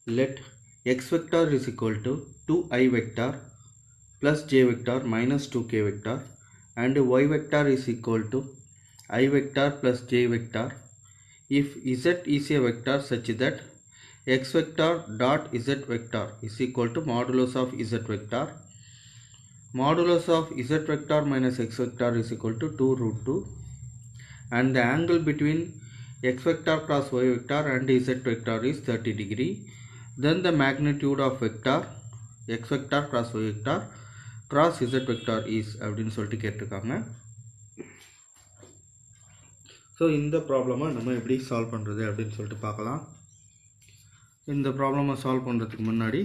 let x vector is equal to 2i vector plus j vector minus 2k vector and y vector is equal to I vector plus j vector if z is a vector such that x vector dot z vector is equal to modulus of z vector. Modulus of z vector minus x vector is equal to 2 root 2 and the angle between x vector cross y vector and z vector is 30 degree. Then the magnitude of vector x vector cross y vector cross z vector is அப்படின்னு சொல்லிட்டு கேட்டிருக்காங்க. So இந்த ப்ராப்ளமை நம்ம எப்படி solve பண்ணுறது அப்படின்னு சொல்லிட்டு பார்க்கலாம். இந்த ப்ராப்ளமை சால்வ் பண்ணுறதுக்கு முன்னாடி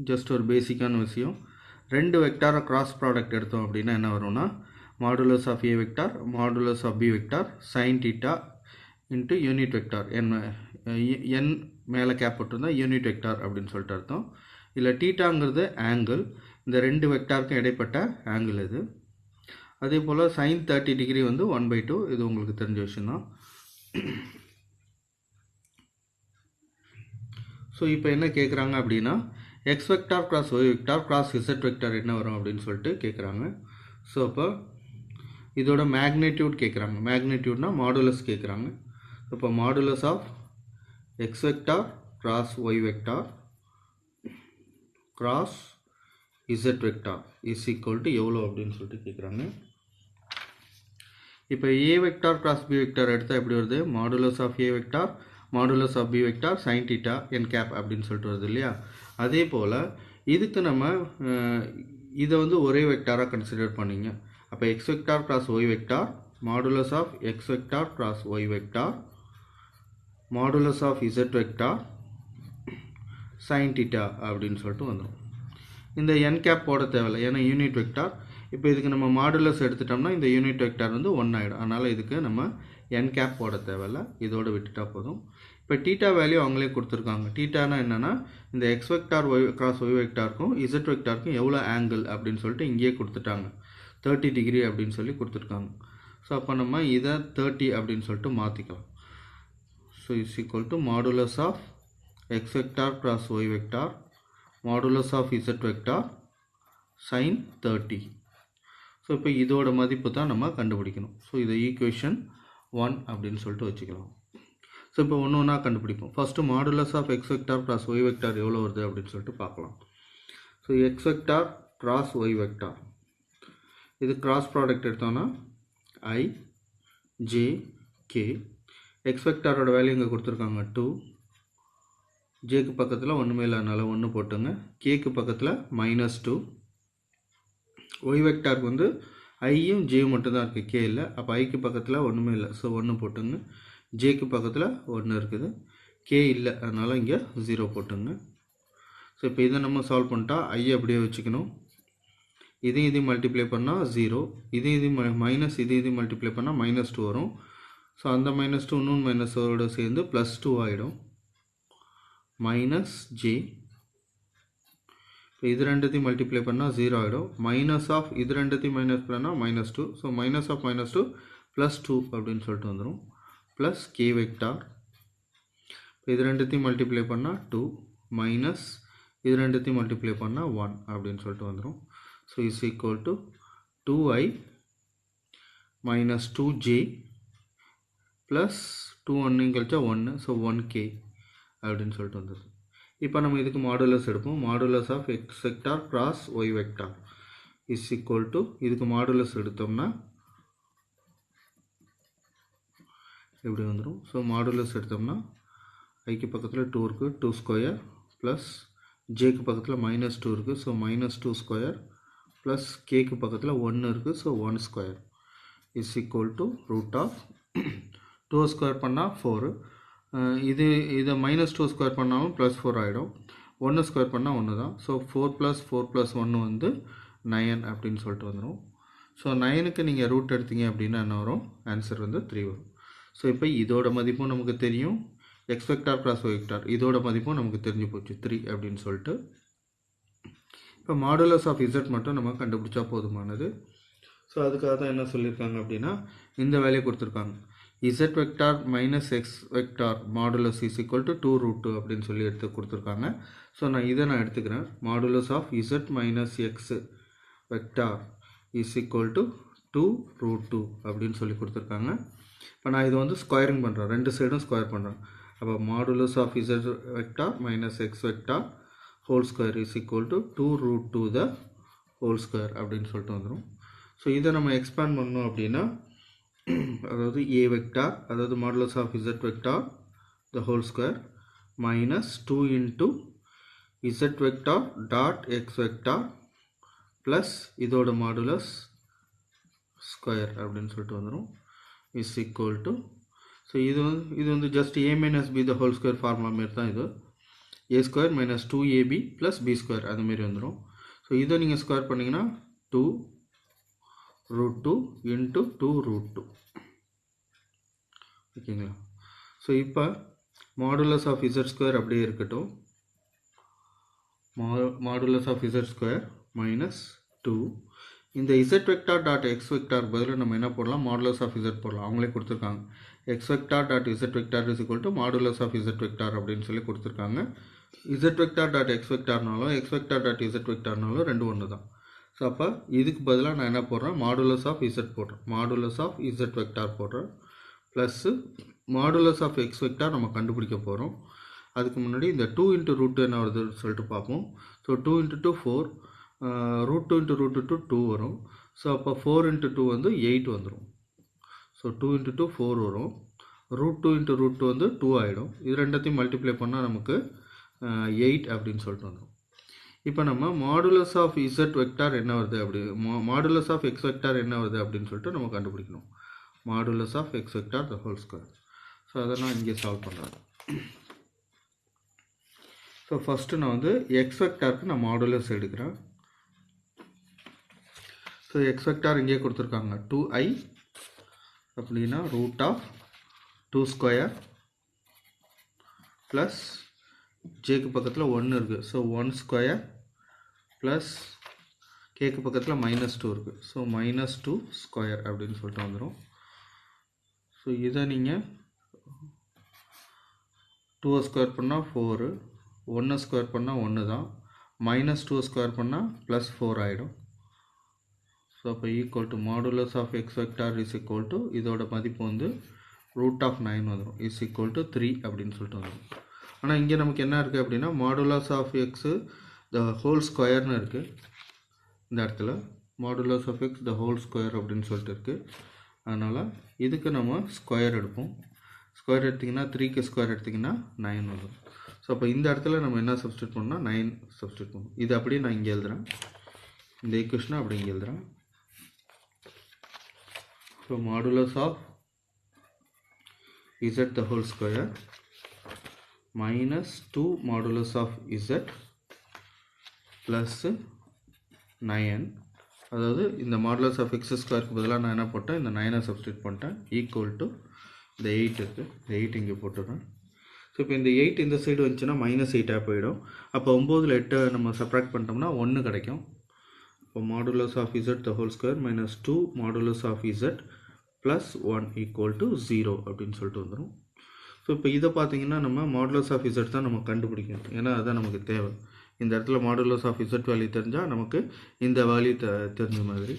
ஜஸ்ட் ஒரு பேசிக்கான விஷயம், ரெண்டு வெக்டாரை கிராஸ் ப்ராடக்ட் எடுத்தோம் அப்படின்னா என்ன வரும்னா modulus of A vector modulus of B vector sine theta into unit vector N மேலே கேப் போட்டிருந்தால் யூனிட் வெக்டார் அப்படின்னு சொல்லிட்டு அர்த்தம். இல்லை தீட்டாங்கிறது ஆங்கிள், இந்த ரெண்டு வெக்டாருக்கும் இடைப்பட்ட ஆங்கிள் இது. அதே போல் சைன் 30 டிகிரி வந்து 1/2, இது உங்களுக்கு தெரிஞ்ச விஷயம்தான். ஸோ இப்போ என்ன கேட்குறாங்க அப்படின்னா X vector cross Y vector cross Z vector என்ன வரும் அப்படின்னு சொல்லிட்டு கேட்குறாங்க. ஸோ அப்போ இதோட மேக்னிடியூட் கேட்குறாங்க, மேக்னிடியூட்னா மாடுலஸ் கேட்குறாங்க. இப்போ modulus of X vector cross Y vector cross Z vector is equal to எவ்வளோ அப்படின்னு சொல்லிட்டு கேட்குறாங்க. இப்போ A vector cross B vector எடுத்தால் எப்படி வருது, modulus of A vector modulus of B vector sine theta n cap அப்படின்னு சொல்லிட்டு வருது இல்லையா. அதே போல் இதுக்கு நம்ம இதை வந்து ஒரே வெக்டாராக கன்சிடர் பண்ணிங்க. அப்போ X vector cross Y vector modulus of X vector cross Y vector modulus of Z vector sine theta அப்படின்னு சொல்லிட்டு வந்துடும். இந்த என் கேப் போட தேவையில்லை, ஏன்னா யூனிட் வெக்டார். இப்போ இதுக்கு நம்ம மாடுலஸ் எடுத்துட்டோம்னா இந்த யூனிட் வெக்டார் வந்து 1 ஆகிடும். அதனால் இதுக்கு நம்ம என் கேப் போட தேவையில்லை, இதோடு விட்டுட்டா போதும். இப்போ டீட்டா வேல்யூ அவங்களே கொடுத்துருக்காங்க. டீட்டானா என்னென்னா இந்த X vector Y cross Y வெக்டாருக்கும் இசட் வெக்டாருக்கும் எவ்வளோ ஆங்கிள் அப்படின்னு சொல்லிட்டு இங்கேயே கொடுத்துட்டாங்க, 30 டிகிரி அப்படின்னு சொல்லி கொடுத்துருக்காங்க. ஸோ அப்போ நம்ம இதை 30 அப்படின்னு சொல்லிட்டு மாற்றிக்கலாம். So is equal to modulus of X vector cross Y vector modulus of Z vector sine 30. So இப்போ இதோட மதிப்பு தான் நம்ம கண்டுபிடிக்கணும். ஸோ இதை ஈக்குவேஷன் 1 அப்படின்னு சொல்லிட்டு வச்சுக்கலாம். ஸோ இப்போ ஒன்று ஒன்றா கண்டுபிடிப்போம். First modulus of X vector cross Y vector எவ்வளோ வருது அப்படின்னு சொல்லிட்டு பார்க்கலாம். So X vector cross Y vector இது கிராஸ் ப்ராடக்ட் எடுத்தோன்னா ஐ ஜே கே. எக்ஸ் வெக்டாரோட வேல்யூ இங்கே கொடுத்துருக்காங்க 2, ஜேக்கு பக்கத்தில் ஒன்றுமே இல்லைனால 1 போட்டுங்க, கேக்கு பக்கத்தில் -2. ஒய் வெக்டாருக்கு வந்து ஐயும் ஜே மட்டும்தான் இருக்குது, கே இல்லை. அப்போ ஐக்கு பக்கத்தில் ஒன்றுமே இல்லை, ஸோ 1 போட்டுங்க. ஜேக்கு பக்கத்தில் 1 இருக்குது, கே இல்லை, அதனால் இங்கே 0 போட்டுங்க. ஸோ இப்போ இதை நம்ம சால்வ் பண்ணிட்டா ஐ அப்படியே வச்சுக்கணும். இதையும் மல்டிப்ளை பண்ணால் 0, இது மல்டிப்ளை பண்ணால் -2 வரும். ஸோ அந்த -2 இன்னும் மைனஸோடு சேர்ந்து +2 ஆகிடும், மைனஸ் ஜே. இப்போ இது ரெண்டுத்தையும் மல்டிப்ளை பண்ணால் 0 ஆகிடும். மைனஸ் ஆஃப் இது ரெண்டுத்தையும் மைனஸ் பண்ணால் -2. ஸோ மைனஸ் ஆஃப் -2 +2 அப்படின்னு சொல்லிட்டு வந்துடும். Plus K vector. இப்போ இது ரெண்டுத்தையும் மல்டிப்ளை பண்ணால் 2 மைனஸ் இது ரெண்டுத்தையும் மல்டிப்ளை பண்ணால் 1 அப்படின்னு சொல்லிட்டு வந்துடும். So is equal to 2i - 2j plus 2 1 கழிச்சா 1, ஸோ 1k அப்படின்னு சொல்லிட்டு வந்துடும். இப்போ நம்ம இதுக்கு மாடுலஸ் எடுப்போம். Modulus of X vector cross Y vector is equal to இதுக்கு மாடுலஸ் எடுத்தோம்னா எப்படி வந்துடும். ஸோ மாடுலஸ் எடுத்தோம்னா ஐக்கு பக்கத்தில் 2 இருக்குது, 2 ஸ்கொயர் ப்ளஸ் ஜேக்கு பக்கத்தில் -2 இருக்குது, ஸோ -2 ஸ்கொயர் ப்ளஸ் கேக்கு பக்கத்தில் 1 இருக்குது, so 1 square is equal to root of 2 square பண்ணால் 4, இதை -2 ஸ்கொயர் பண்ணாலும் +4 ஆகிடும், 1 ஸ்கொயர் பண்ணால் 1 தான். ஸோ 4 + 4 + 1 வந்து 9 அப்படின்னு சொல்லிட்டு வந்துடும். ஸோ 9க்கு நீங்கள் ரூட் எடுத்தீங்க அப்படின்னா என்ன வரும், ஆன்சர் வந்து 3 வரும். ஸோ இப்போ இதோட மதிப்பும் நமக்கு தெரியும், X vector cross Y vector இதோட மதிப்பும் நமக்கு தெரிஞ்சு போச்சு 3 அப்படின்னு சொல்லிட்டு. இப்போ மாடுலஸ் ஆஃப் இசட் மட்டும் நம்ம கண்டுபிடிச்சா போதுமானது. ஸோ அதுக்காக தான் என்ன சொல்லியிருக்காங்க அப்படின்னா இந்த வேலையை கொடுத்துருக்காங்க. z vector minus X vector modulus is equal to 2 root 2 அப்படின்னு சொல்லி எடுத்து கொடுத்துருக்காங்க. ஸோ இதை நான் எடுத்துக்கிறேன். Modulus of z minus X vector is equal to 2 root 2 அப்படின்னு சொல்லி கொடுத்துருக்காங்க. இப்போ நான் இது வந்து ஸ்கொயரிங் பண்ணுறேன், ரெண்டு சைடும் ஸ்கொயர் பண்ணுறேன். அப்போ modulus of z vector minus X vector whole square is equal to 2 root 2 the whole square அப்படின்னு சொல்லிட்டு வந்துடும். ஸோ இதை நம்ம எக்ஸ்பேண்ட் பண்ணோம் அப்படின்னா அதாவது a வெக்டார் அதாவது modulus of z vector the whole square minus 2 into z vector dot X vector plus இதோட மாடுலஸ் ஸ்கொயர் அப்படின்னு சொல்லிட்டு வந்துடும் இஸ் ஈக்குவல் டு. ஸோ இது வந்து just a minus b the whole square formula மாரி தான் இது. a square minus 2ab plus b square அதுமாரி வந்துடும். ஸோ இதை நீங்கள் ஸ்கொயர் பண்ணிங்கன்னா 2 ரூட் 2 இன்ட்டு 2 ரூட் 2 ஓகேங்களா. ஸோ இப்போ மாடுலஸ் ஆஃப் z ஸ்கொயர் அப்படியே இருக்கட்டும். Modulus of z square minus 2 இந்த z vector dot X vector பதில் நம்ம என்ன போடலாம், மாடுலஸ் ஆஃப் z போடலாம். அவங்களே கொடுத்துருக்காங்க X vector dot z vector is equal to modulus of z vector அப்படின்னு சொல்லி கொடுத்துருக்காங்க. z வெக்டார் டாட் எக்ஸ் வெக்டார்னாலும் எக்ஸ் வெக்டார் டாட் z வெக்டார்னாலும் ரெண்டு ஒன்று தான். ஸோ அப்போ இதுக்கு பதிலாக நான் என்ன போடுறேன், மாடுலஸ் ஆஃப் z போடுறேன், மாடுலஸ் ஆஃப் z வெக்டார் போடுறேன் plus modulus of X vector நம்ம கண்டுபிடிக்க போகிறோம். அதுக்கு முன்னாடி இந்த 2 இன்ட்டு ரூட் 2 என்ன வருதுன்னு சொல்லிட்டு பார்ப்போம். So 2 into 2 4, root 2 into root 2 2 வரும். ஸோ அப்போ 4 இன்ட்டு 2 வந்து 8 வந்துடும். ஸோ 2 இன்ட்டு 2 4 வரும். ரூட் 2 இன்ட்டு ரூட் 2 வந்து 2 ஆகிடும். இது ரெண்டத்தையும் மல்டிப்ளை பண்ணால் நமக்கு 8 அப்படின்னு சொல்லிட்டு வந்துடும். இப்போ நம்ம மாடுலஸ் ஆஃப் z வெக்டார் என்ன வருது அப்படி மாடுலஸ் ஆஃப் எக்ஸ் வெக்டார் என்ன வருது அப்படின்னு சொல்லிட்டு நம்ம கண்டுபிடிக்கணும். Modulus of X vector the whole square. So அதை நான் இங்கே சால்வ் பண்ணுறேன். ஸோ ஃபஸ்ட்டு நான் வந்து எக்ஸ் வெக்டாருக்கு நான் மாடுலஸ் எடுக்கிறேன். ஸோ எக்ஸ் வெக்டார் இங்கே கொடுத்துருக்காங்க 2i அப்படின்னா ரூட் ஆஃப் 2 ஸ்கொயர் ப்ளஸ் ஜேக்கு பக்கத்தில் 1 இருக்குது. ஸோ 1 ஸ்கொயர் ப்ளஸ் கேக்கு பக்கத்தில் மைனஸ் 2 இருக்குது. ஸோ மைனஸ் 2 ஸ்கொயர் அப்படின்னு சொல்லிட்டு வந்துடும். ஸோ இதை நீங்கள் 2 ஸ்கொயர் பண்ணால் 4, 1 ஸ்கொயர் பண்ணால் 1 தான், மைனஸ் 2 ஸ்கொயர் பண்ணால் ப்ளஸ் 4 ஆகிடும். ஸோ அப்போ equal to modulus of X vector is equal to இதோட மதிப்பு வந்து ரூட் ஆஃப் 9 வந்துடும் இஸ் ஈக்குவல் டு 3 அப்படின்னு சொல்லிட்டு வந்துடும். ஆனால் இங்கே நமக்கு என்ன இருக்குது அப்படின்னா modulus of X the whole ஸ்கொயர்னு இருக்குது. இந்த இடத்துல modulus of X the whole square அப்படின்னு சொல்லிட்டு இருக்குது. அதனால் இதுக்கு நம்ம ஸ்கொயர் எடுப்போம். ஸ்கொயர் எடுத்திங்கன்னா 3க்கு ஸ்கொயர் எடுத்திங்கன்னா 9 வரும். ஸோ அப்போ இந்த இடத்துல நம்ம என்ன சப்ஸ்டியூட் பண்ணால் 9 சப்ஸ்டியூட் பண்ணணும். இது அப்படியே நான் இங்கே எழுதுகிறேன், இந்த ஈக்குவேஷனை அப்படி இங்கே எழுதுகிறேன். So modulus of z the whole square minus 2 modulus of z plus 9, அதாவது இந்த மாடுலஸ் ஆஃப் எக்ஸ் ஸ்கொயருக்கு பதிலாக நான் என்ன போட்டேன், இந்த 9 சப்ஸ்டியூட் பண்ணிட்டேன் ஈக்குவல் டு இந்த 8 இருக்குது, இந்த 8 இங்கே போட்டுடுறேன். ஸோ இப்போ இந்த 8 இந்த சைடு வந்துச்சுன்னா மைனஸ் 8 போயிடும். அப்போ 9ல் 8 நம்ம சப்ராக்ட் பண்ணிட்டோம்னா 1 கிடைக்கும். இப்போ modulus of z the whole square minus 2 modulus of z plus 1 equal to 0 அப்படின்னு சொல்லிட்டு வந்துடும். ஸோ இப்போ இதை பார்த்தீங்கன்னா நம்ம மாடுலஸ் ஆஃப் z தான் நம்ம கண்டுபிடிக்கணும், ஏன்னா அதுதான் நமக்கு தேவை. இந்த இடத்துல மாடுலஸ் ஆஃப் z வேல்யூ தெரிஞ்சால் நமக்கு இந்த வேல்யூ தெரிஞ்ச மாதிரி.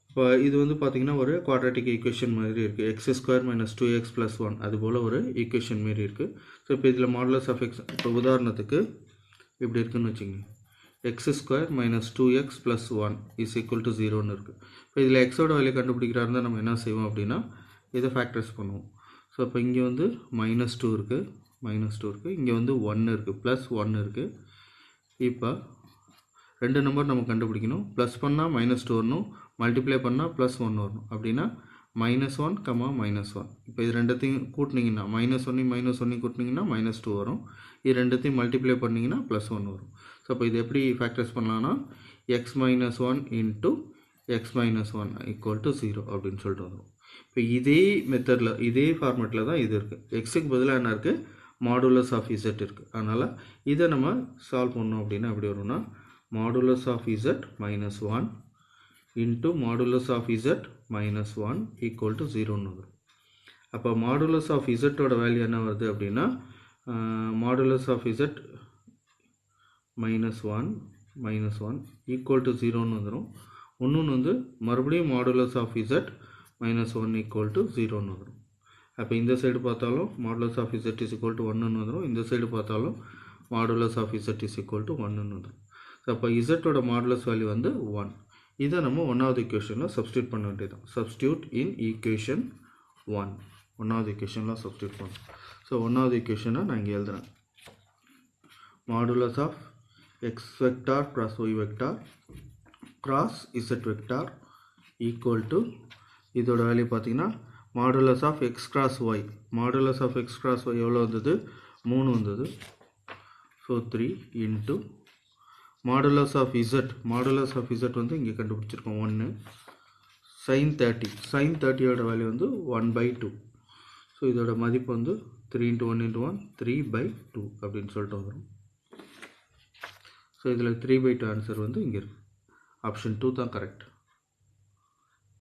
இப்போ இது வந்து பார்த்திங்கன்னா ஒரு குவாட்ராட்டிக் ஈக்குவேஷன் மாதிரி இருக்குது. X square minus 2x plus 1 அதுபோல் ஒரு ஈக்குவேஷன் மாரி இருக்குது. ஸோ இப்போ இதில் மாடுலஸ் ஆஃப் எக்ஸ் இப்போ உதாரணத்துக்கு இப்படி இருக்குதுன்னு வச்சுங்க, X square minus 2x plus 1 is equal to 0ன்னு இருக்குது. இப்போ இதில் எக்ஸோட வேல்யூ கண்டுபிடிக்கிறாருந்தா நம்ம என்ன செய்வோம் அப்படின்னா இதை ஃபேக்டர்ஸ் பண்ணுவோம். ஸோ இப்போ இங்கே வந்து -2 இருக்குது, இங்கே வந்து 1 இருக்குது, ப்ளஸ் 1 இருக்குது. இப்போ ரெண்டு நம்பர் நம்ம கண்டுபிடிக்கணும். ப்ளஸ் பண்ணால் -2 வரணும், மல்டிப்ளை பண்ணால் +1 வரணும். அப்படின்னா -1, -1. இப்போ இது ரெண்டத்தையும் கூட்டினீங்கன்னா -1 கூட்டினீங்கன்னா -2 வரும். இது ரெண்டத்தையும் மல்டிப்ளை பண்ணிங்கன்னா +1 வரும். ஸோ அப்போ இது எப்படி ஃபேக்டர்ஸ் பண்ணலான்னா x-1 into x-1 equal to 0 அப்படின்னு சொல்லிட்டு வரும். இப்போ இதே மெத்தடில் இதே ஃபார்மேட்டில் தான் இது இருக்குது. எக்ஸுக்கு பதிலாக என்ன இருக்குது, மாடுலஸ் ஆஃப் z இருக்குது. அதனால் இதை நம்ம சால்வ் பண்ணோம் அப்படின்னா எப்படி வரும்னா modulus of z -1 into modulus of z -1 equal to 0ன்னு வரும். அப்போ மாடுலஸ் ஆஃப் இசட்டோட வேல்யூ என்ன வருது அப்படின்னா modulus of Z -1 equal to 0ன்னு வந்துடும். இன்னொன்று வந்து மறுபடியும் modulus of Z -1 equal to 0ன்னு வந்துடும். அப்போ இந்த சைடு பார்த்தாலும் modulus of Z is equal to 1ன்னு வந்துடும். இந்த சைடு பார்த்தாலும் modulus of Z is equal to 1ன்னு வந்துடும். ஸோ அப்போ இசட்டோட மாடுலஸ் வேல்யூ வந்து 1. இதை நம்ம ஒன்றாவது ஈக்குவேஷனில் சப்ஸ்டியூட் பண்ண வேண்டியது. சப்ஸ்டியூட் இன் ஈக்குவேஷன் 1. ஒன்றாவது ஈக்குவேஷனில் சப்ஸ்டியூட் பண்ணணும். ஸோ ஒன்றாவது ஈக்குவேஷனை நான் இங்கே எழுதுகிறேன். Modulus of X vector cross Y vector cross Z vector equal to இதோட வேல்யூ பார்த்தீங்கன்னா modulus of X cross Y. Modulus of X cross Y எவ்வளோ வந்தது? 3 வந்தது. So 3 into modulus of Z. Modulus of Z வந்து இங்கே கண்டுபிடிச்சிருக்கோம் 1. sin 30. sin 30யோட value வந்து 1/2. So இதோட மதிப்பு வந்து 3 × 1 × 1 3/2 அப்படின்னு சொல்லிட்டு வந்துடும். ஸோ இதில் 3/2 ஆன்சர் வந்து இங்கே இருக்குது. ஆப்ஷன் 2 தான் கரெக்ட்.